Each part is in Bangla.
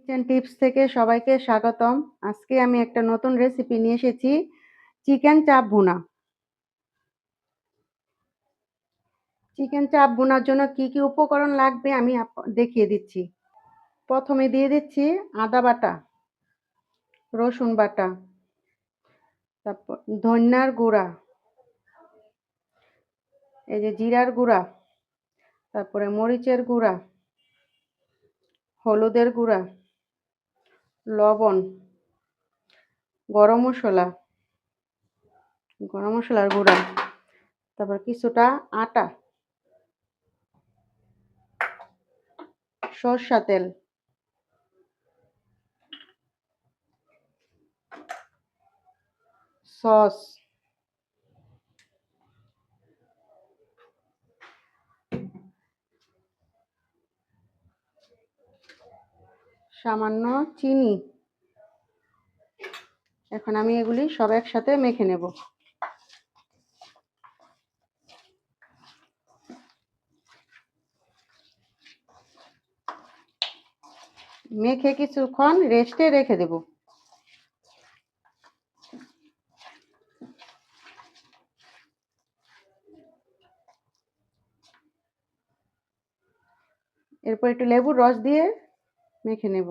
কিচেন টিপস থেকে সবাইকে স্বাগতম। আজকে আমি একটা নতুন রেসিপি নিয়ে এসেছি, চিকেন চাপ ভুনা। চিকেন চাপ ভুনার জন্য কি কি উপকরণ লাগবে আমি দেখিয়ে দিচ্ছি। প্রথমে দিয়ে দিচ্ছি আদা বাটা, রসুন বাটা, তারপর ধনিয়ার গুঁড়া, এই যে জিরার গুঁড়া, তারপরে মরিচের গুঁড়া, হলুদের গুঁড়া, লবণ, গরম মশলা, গরম মশলার গুঁড়া, তারপর কিছুটা আটা, সরষা তেল, সস, সামান্য চিনি। এখন আমি এগুলি সব একসাথে মেখে নেব। মেখে কিছুক্ষণ রেস্টে রেখে দেব। এরপর একটু লেবুর রস দিয়ে মেখে নেব।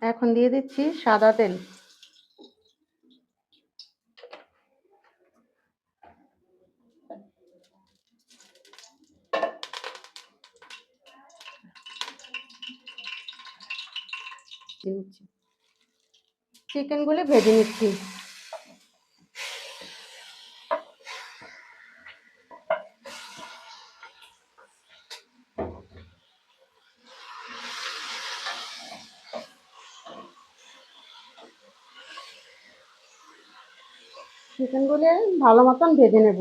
এখন দিয়ে দিচ্ছি সাদা তেল। চিকেনগুলি ভেজে নিচ্ছি। চিকেনগুলি ভালো মতন ভেজে নেব।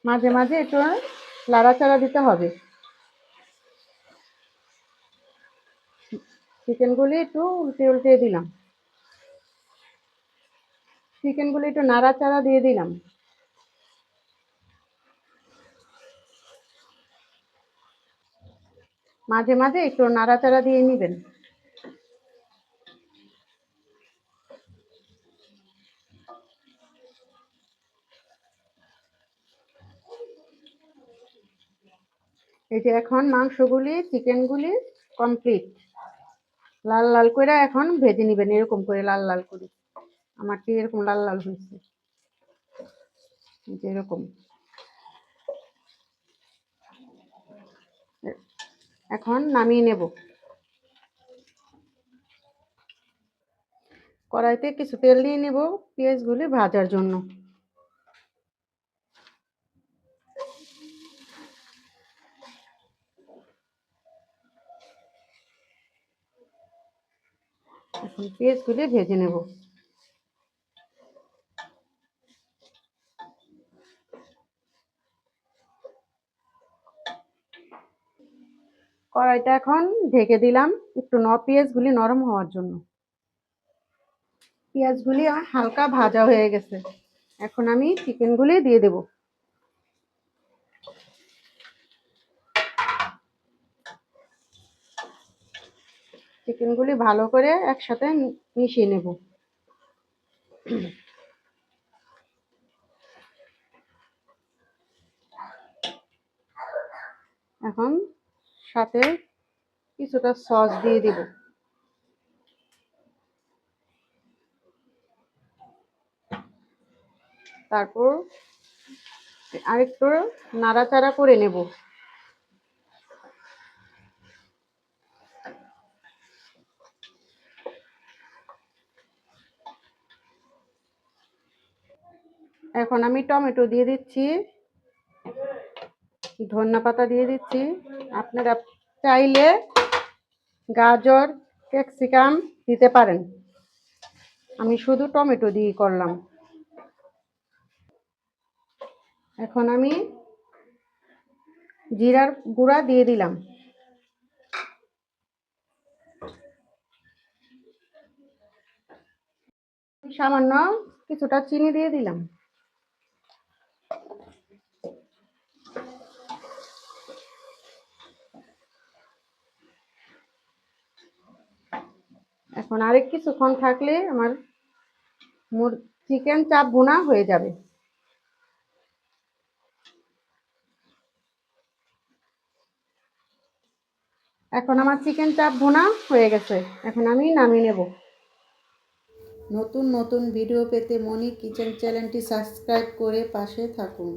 মাঝে মাঝে একটু নাড়াচাড়া দিতে হবে। চিকেনগুলি একটু উল্টে উল্টে দিলাম। চিকেনগুলি একটু নাড়াচাড়া দিয়ে দিলাম। মাঝে মাঝে একটু নাড়াচাড়া দিয়ে নেবেন। এই যে এখন মাংসগুলি, চিকেনগুলি কমপ্লিট। লাল লাল করে এখন ভেজে নেবেন, এরকম করে লাল লাল করে। আমারটি এরকম লাল লাল হয়েছে, এরকম। এখন নামিয়ে নেব। কড়াইতে কিছু তেল নিয়ে নেব পেঁয়াজগুলি ভাজার জন্য। এখন পেঁয়াজগুলি ভেজে নেব। কড়াইটা এখন ঢেকে দিলাম একটু পেঁয়াজগুলি নরম হওয়ার জন্য। পেঁয়াজগুলি হালকা ভাজা হয়ে গেছে। এখন আমি চিকেনগুলি দিয়ে দেব। চিকেনগুলি ভালো করে একসাথে মিশিয়ে নেব। এখন সাথে কিছুটা সস দিয়ে দিব। তারপর আরেকটু নাড়াচাড়া করে নেব। এখন আমি টমেটো দিয়ে দিচ্ছি, ধনিয়া পাতা দিয়ে দিচ্ছি। আপনারা চাইলে গাজর, ক্যাপসিকাম দিতে পারেন। আমি শুধু টমেটো দিয়ে করলাম। এখন আমি জিরার গুঁড়া দিয়ে দিলাম, সামান্য কিছুটা চিনি দিয়ে দিলাম। এখন আরেক কিছুক্ষণ থাকলে আমার চিকেন চাপ ভুনা হয়ে যাবে। এখন আমার চিকেন চাপ ভুনা হয়ে গেছে, এখন আমি নামিয়ে নেব। নতুন নতুন ভিডিও পেতে মনি কিচেন চ্যানেলটি সাবস্ক্রাইব করে পাশে থাকুন।